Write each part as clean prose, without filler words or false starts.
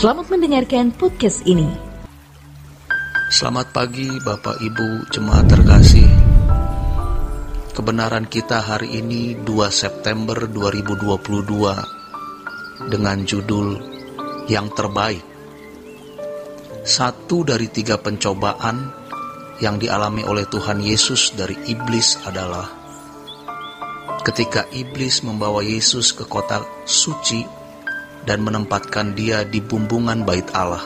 Selamat mendengarkan podcast ini. Selamat pagi Bapak Ibu Jemaat terkasih. Kebenaran kita hari ini 2 September 2022 dengan judul Yang Terbaik. 1 dari 3 pencobaan yang dialami oleh Tuhan Yesus dari iblis adalah ketika iblis membawa Yesus ke kota suci dan menempatkan dia di bumbungan bait Allah.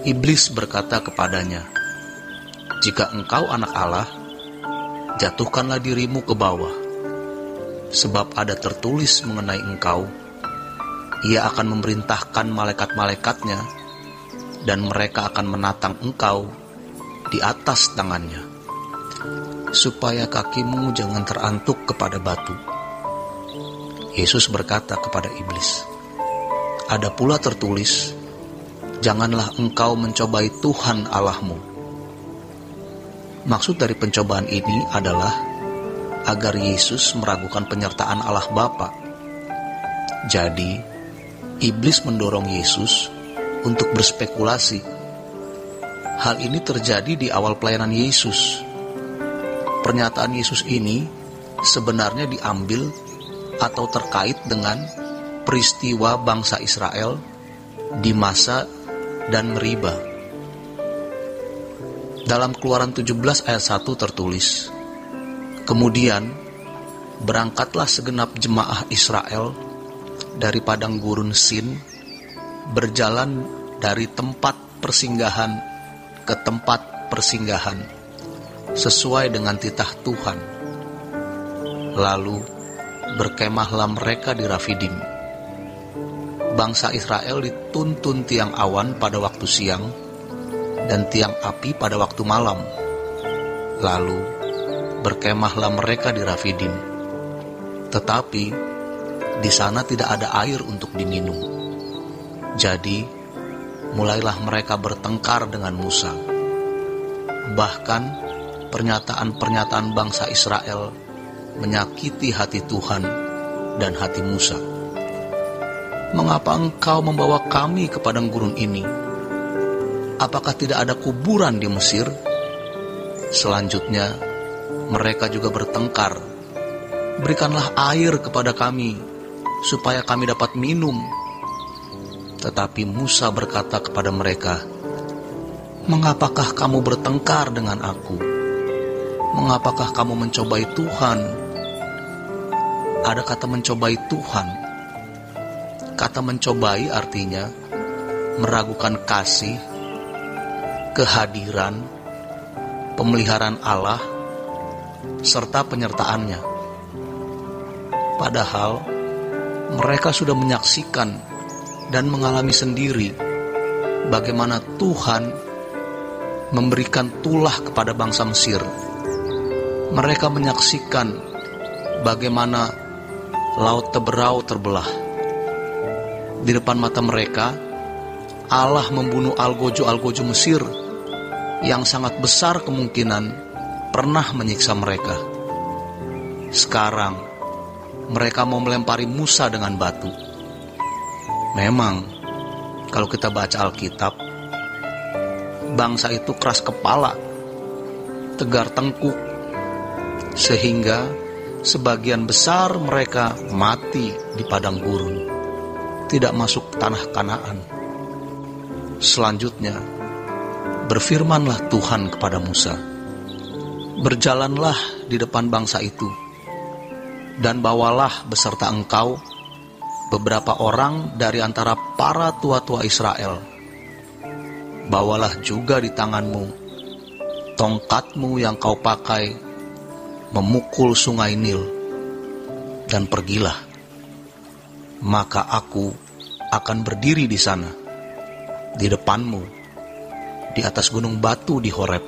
Iblis berkata kepadanya, "Jika engkau anak Allah, jatuhkanlah dirimu ke bawah, sebab ada tertulis mengenai engkau, ia akan memerintahkan malaikat-malaikatnya, dan mereka akan menatang engkau di atas tangannya, supaya kakimu jangan terantuk kepada batu." Yesus berkata kepada iblis, "Ada pula tertulis, janganlah engkau mencobai Tuhan Allahmu." Maksud dari pencobaan ini adalah agar Yesus meragukan penyertaan Allah Bapa. Jadi, iblis mendorong Yesus untuk berspekulasi. Hal ini terjadi di awal pelayanan Yesus. Pernyataan Yesus ini sebenarnya diambil atau terkait dengan peristiwa bangsa Israel di Masa dan Meriba. Dalam Keluaran 17 ayat 1 tertulis, "Kemudian berangkatlah segenap jemaah Israel dari padang gurun Sin, berjalan dari tempat persinggahan ke tempat persinggahan, sesuai dengan titah Tuhan. Lalu berkemahlah mereka di Rafidim." Bangsa Israel dituntun tiang awan pada waktu siang dan tiang api pada waktu malam. Lalu berkemahlah mereka di Rafidim. Tetapi di sana tidak ada air untuk diminum. Jadi mulailah mereka bertengkar dengan Musa. Bahkan pernyataan-pernyataan bangsa Israel menyakiti hati Tuhan dan hati Musa. "Mengapa engkau membawa kami ke padang gurun ini? Apakah tidak ada kuburan di Mesir?" Selanjutnya mereka juga bertengkar, "Berikanlah air kepada kami, supaya kami dapat minum." Tetapi Musa berkata kepada mereka, "Mengapakah kamu bertengkar dengan aku? Mengapakah kamu mencobai Tuhan?" Ada kata mencobai Tuhan. Kata mencobai artinya meragukan kasih, kehadiran, pemeliharaan Allah, serta penyertaannya. Padahal mereka sudah menyaksikan dan mengalami sendiri bagaimana Tuhan memberikan tulah kepada bangsa Mesir. Mereka menyaksikan bagaimana laut Teberau terbelah. Di depan mata mereka, Allah membunuh algojo-algojo Mesir yang sangat besar kemungkinan pernah menyiksa mereka. Sekarang, mereka mau melempari Musa dengan batu. Memang, kalau kita baca Alkitab, bangsa itu keras kepala, tegar tengkuk, sehingga sebagian besar mereka mati di padang gurun, tidak masuk tanah Kanaan. Selanjutnya, berfirmanlah Tuhan kepada Musa, "Berjalanlah di depan bangsa itu, dan bawalah beserta engkau beberapa orang dari antara para tua-tua Israel. Bawalah juga di tanganmu tongkatmu yang kau pakai memukul sungai Nil, dan pergilah. Maka aku akan berdiri di sana, di depanmu, di atas gunung batu di Horeb.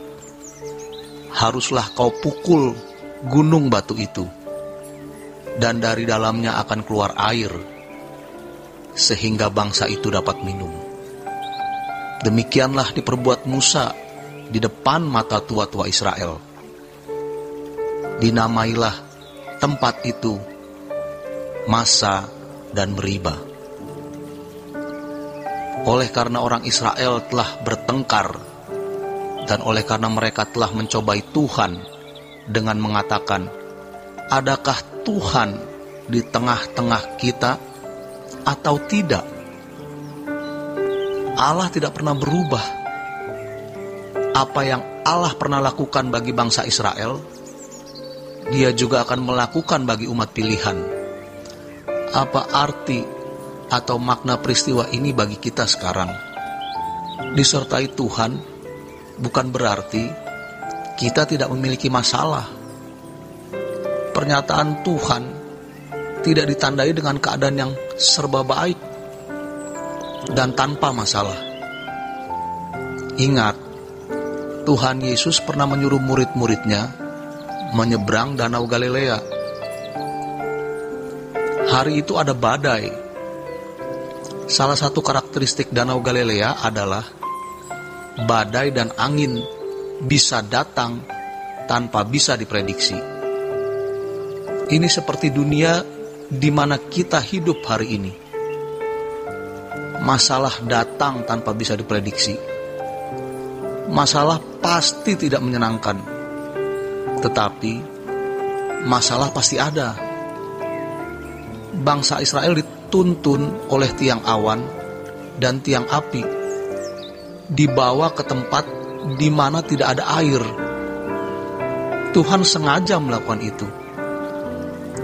Haruslah kau pukul gunung batu itu, dan dari dalamnya akan keluar air, sehingga bangsa itu dapat minum." Demikianlah diperbuat Musa di depan mata tua-tua Israel. Dinamailah tempat itu Masa dan Meriba. oleh karena orang Israel telah bertengkar dan oleh karena mereka telah mencobai Tuhan dengan mengatakan, adakah Tuhan di tengah-tengah kita atau tidak? Allah tidak pernah berubah. Apa yang Allah pernah lakukan bagi bangsa Israel, Dia juga akan melakukan bagi umat pilihan. Apa arti atau makna peristiwa ini bagi kita sekarang? Disertai Tuhan bukan berarti kita tidak memiliki masalah. Pernyataan Tuhan tidak ditandai dengan keadaan yang serba baik dan tanpa masalah. Ingat, Tuhan Yesus pernah menyuruh murid-muridnya menyeberang Danau Galilea. Hari itu ada badai. Salah satu karakteristik Danau Galilea adalah badai dan angin bisa datang tanpa bisa diprediksi. Ini seperti dunia di mana kita hidup hari ini. Masalah datang tanpa bisa diprediksi. Masalah pasti tidak menyenangkan, tetapi masalah pasti ada. Bangsa Israel dituntun oleh tiang awan dan tiang api, dibawa ke tempat di mana tidak ada air. Tuhan sengaja melakukan itu.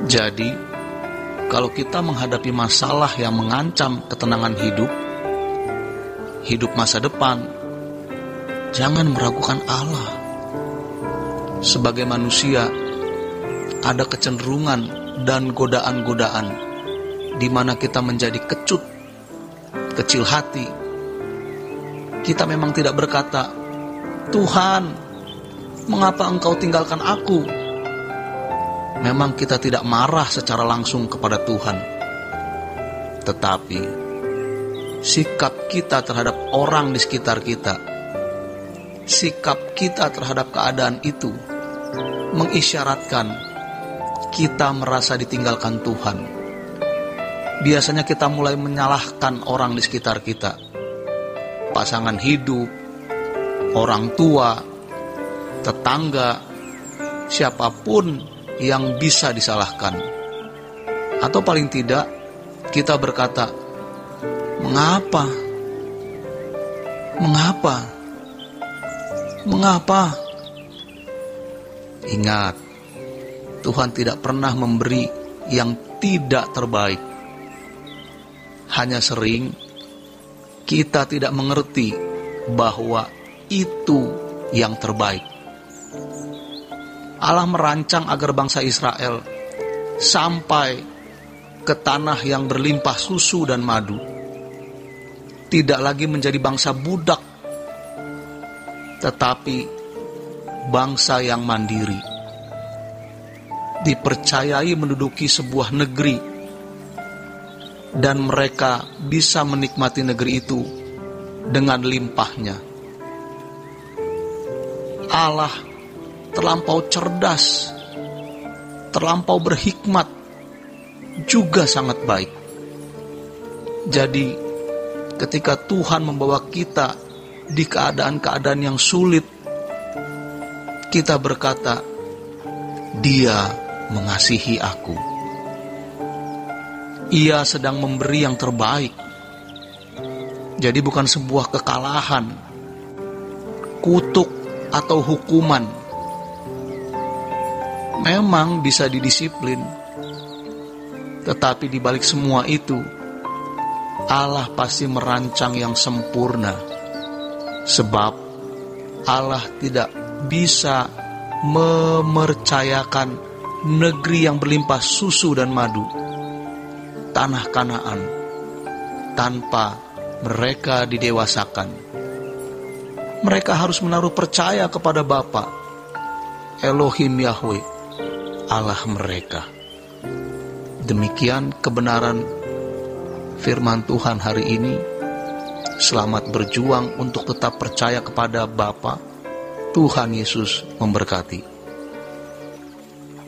Jadi, kalau kita menghadapi masalah yang mengancam ketenangan hidup masa depan, jangan meragukan Allah. Sebagai manusia, ada kecenderungan dan godaan-godaan di mana kita menjadi kecut, kecil hati. Kita memang tidak berkata, Tuhan, mengapa Engkau tinggalkan aku? Memang kita tidak marah secara langsung kepada Tuhan. Tetapi, sikap kita terhadap orang di sekitar kita, sikap kita terhadap keadaan itu, mengisyaratkan kita merasa ditinggalkan Tuhan. Biasanya kita mulai menyalahkan orang di sekitar kita, pasangan hidup, orang tua, tetangga, siapapun yang bisa disalahkan. Atau paling tidak, kita berkata, mengapa? Mengapa? Mengapa? Ingat, Tuhan tidak pernah memberi yang tidak terbaik. Hanya sering kita tidak mengerti bahwa itu yang terbaik. Allah merancang agar bangsa Israel sampai ke tanah yang berlimpah susu dan madu. Tidak lagi menjadi bangsa budak, tetapi bangsa yang mandiri. Dipercayai menduduki sebuah negeri, dan mereka bisa menikmati negeri itu dengan limpahnya. Allah terlampau cerdas, terlampau berhikmat, juga sangat baik. Jadi, ketika Tuhan membawa kita di keadaan-keadaan yang sulit, kita berkata, Dia mengasihi aku. Ia sedang memberi yang terbaik. Jadi bukan sebuah kekalahan, kutuk atau hukuman. Memang bisa didisiplin, tetapi di balik semua itu, Allah pasti merancang yang sempurna. Sebab Allah tidak bisa memercayakan negeri yang berlimpah susu dan madu, tanah Kanaan, tanpa mereka didewasakan. Mereka harus menaruh percaya kepada Bapa, Elohim Yahweh, Allah mereka. Demikian kebenaran firman Tuhan hari ini. Selamat berjuang untuk tetap percaya kepada Bapa. Tuhan Yesus memberkati.